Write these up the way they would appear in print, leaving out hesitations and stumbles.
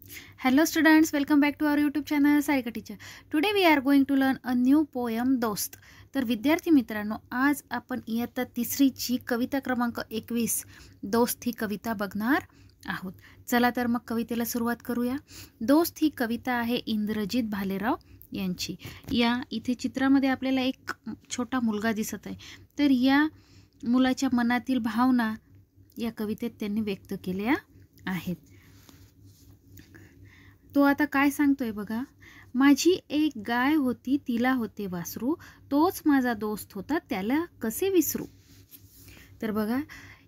Hello students, welcome back to our YouTube channel Sarika Teacher. Today we are going to learn a new poem दोस्त. तर विद्यार्थी मित्रांनो, आज आपण इयत्ता तिसरीची कविता क्रमांक 21 दोस्त ही कविता बघणार आहोत. चला तर मग कवितेला सुरुवात करूया. दोस्त ही कविता आहे इंद्रजित भालेराव यांची. या इथे चित्रामध्ये आपल्याला एक छोटा मुलगा दिसत आहे. तर या मुलाच्या मनातील भावना या कवितेत त्यांनी व्यक्त केल्या आहेत. तो आता काय सांगतोय बघा. माझी एक गाय होती, तिला होते वासरू, तोच माझा दोस्त होता, त्याला कसे विसरू. तर बघा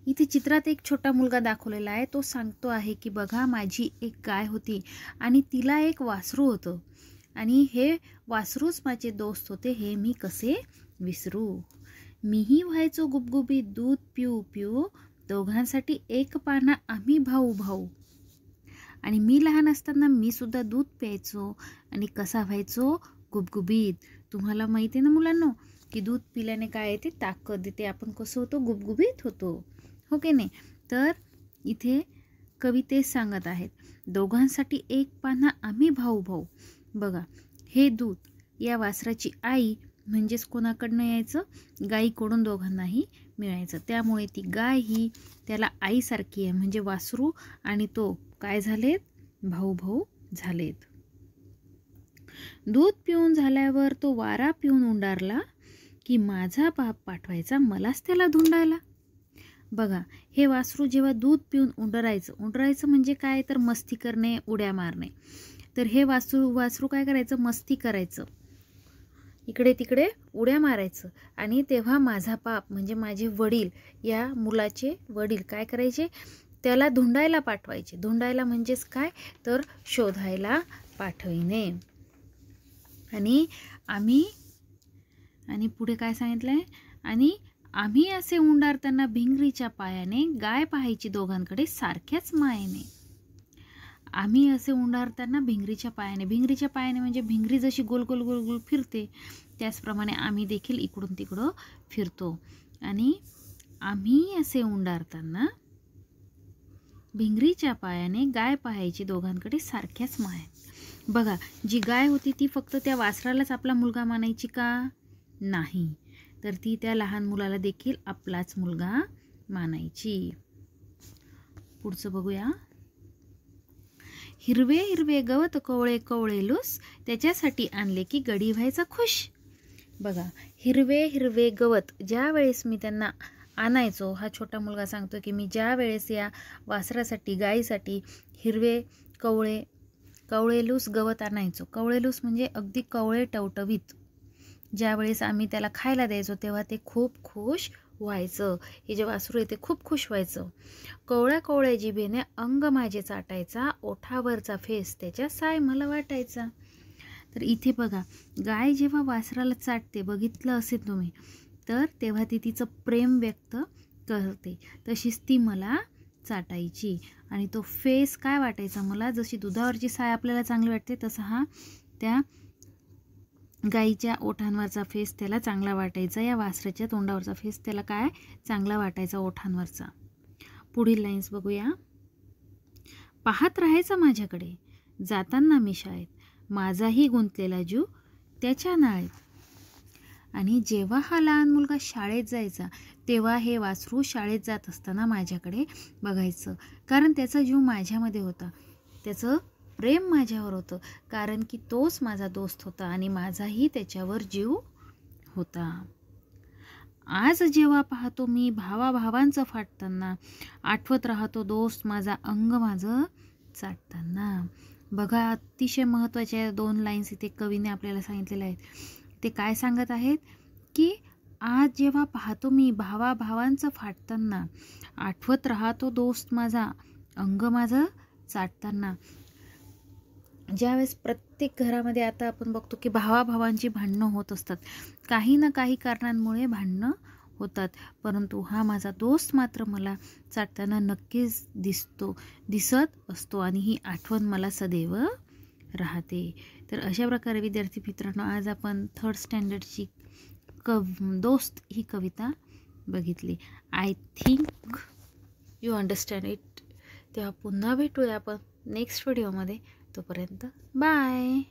इथे चित्रात एक छोटा मुलगा दाखवलेला आहे. तो सांगतो आहे की बघा माझी एक गाय होती आणि तिला एक वासरू होतं आणि हे वासरूच माझे दोस्त होते, हे मी कसे विसरू. मीही व्हायचो गुबगुबीत दूध पिऊ पिऊ, दोघांसाठी एक पाना आम्ही भाऊ भाऊ. आणि मी लहान असताना मी सुद्धा दूध प्यायचो आणि कसा व्हायचो गुबगुबीत. तुम्हाला माहिती आहे ना मुलांनो की दूध पिल्याने काय येते, ताकद येते, आपण कसं होतो गुबगुबीत होतो, हो की नाही. तर इथे कवितेत सांगत आहेत दोघांसाठी एक पाना आम्ही भाऊ भाऊ. बघा हे दूध या वासराची आई म्हणजेच कोणाकडनं यायचं, गाईकडून दोघांनाही मिळायचं. त्यामुळे ती गाय ही त्याला आईसारखी आहे, म्हणजे वासरू आणि तो काय झालेत, भाऊ भाऊ झालेत. दूध पिऊन झाल्यावर तो वारा पिऊन उंडारला की माझा बाप पाठवायचा मलाच त्याला धुंडायला. बघा हे वासरू जेव्हा दूध पिऊन उंडरायचं म्हणजे काय तर मस्ती करणे, उड्या मारणे. तर हे वासरू काय करायचं, मस्ती करायचं, इकडे तिकडे उड्या मारायचं. आणि तेव्हा माझा बाप म्हणजे माझे वडील, या मुलाचे वडील काय करायचे, त्याला धुंडायला पाठवायचे. धुंडायला म्हणजेच काय तर शोधायला पाठविणे. आणि पुढे काय सांगितलंय, आणि आम्ही असे उंडारताना भिंगरीच्या पायाने गाय पाहायची दोघांकडे सारख्याच मायेने. आम्ही असे उंडारताना भिंगरीच्या पायाने म्हणजे भिंगरी जशी गोल गोल गोल गोल फिरते त्याचप्रमाणे आम्ही देखील इकडून तिकडं फिरतो. आणि आम्ही असे उंडारताना भिंगरीच्या पायाने गाय पाहायची दोघांकडे सारख्याच माया. बघा जी गाय होती ती फक्त त्या वासरालाच आपला मुलगा मानायची का, नाही, तर ती त्या लहान मुलाला देखील आपलाच मुलगा मानायची. पुढचं बघूया. हिरवे हिरवे गवत कवळे कवळे लूस, त्याच्यासाठी आणले की गडी व्हायचा खुश. बघा हिरवे हिरवे गवत ज्या वेळेस मी त्यांना आणायचो, हा छोटा मुलगा सांगतो की मी ज्या वेळेस या वासरासाठी गाईसाठी हिरवे कवळेलूस गवत आणायचो. कवळेलूस म्हणजे अगदी कवळे टवटवीत. ज्या वेळेस आम्ही त्याला खायला द्यायचो तेव्हा ते खूप खुश व्हायचं. हे जे वासरू आहे ते खूप खुश व्हायचं. कवळ्या कवळ्या जिभेने अंग माझे चाटायचा, ओठावरचा फेस त्याच्या साय मला वाटायचा. तर इथे बघा गाय जेव्हा वासराला चाटते, बघितलं असेल तुम्ही, तर तेव्हा ती तिचं प्रेम व्यक्त करते. तशीच ती मला चाटायची आणि तो फेस काय वाटायचा मला, जशी दुधावरची साय आपल्याला चांगली वाटते तसा हा त्या गाईच्या ओठांवरचा फेस त्याला चांगला वाटायचा. या वासराच्या तोंडावरचा फेस त्याला काय चांगला वाटायचा, ओठांवरचा. पुढील लाईन्स बघूया. पाहत राहायचा माझ्याकडे जाताना मी शाळेत, माझाही गुंतलेला जीव त्याच्या नाळेत. आणि जेव्हा हा लहान मुलगा शाळेत जायचा तेव्हा हे वासरू शाळेत जात असताना माझ्याकडे बघायचं, कारण त्याचा जीव माझ्यामध्ये होता, त्याचं प्रेम माझ्यावर होतं, कारण की तोच माझा दोस्त होता आणि माझाही त्याच्यावर जीव होता. आज जेव्हा पाहतो मी भावाभावांचं फाटताना, आठवत राहतो दोस्त माझा अंग माझं चाटताना. बघा अतिशय महत्त्वाच्या 2 लाईन्स इथे कवीने आपल्याला सांगितलेल्या आहेत. ते काय सांगत आहेत की आज जेव्हा पाहतो मी भावाभावांचं फाटताना, आठवत राहतो दोस्त माझा अंग माझं चाटताना. ज्यावेळेस प्रत्येक घरामध्ये आता आपण बघतो की भावाभावांची भांडणं होत असतात, काही ना काही कारणांमुळे भांडणं होतात, परंतु हा माझा दोस्त मात्र मला चाटताना नक्कीच दिसत असतो आणि ही आठवण मला सदैव राहते. तर अशा प्रकारे विद्यार्थी मित्रांनो आज आपण 3rd स्टँडर्डची दोस्त ही कविता बघितली. I think you understand it. तेव्हा पुन्हा भेटूया आपण नेक्स्ट व्हिडिओमध्ये. तोपर्यंत बाय.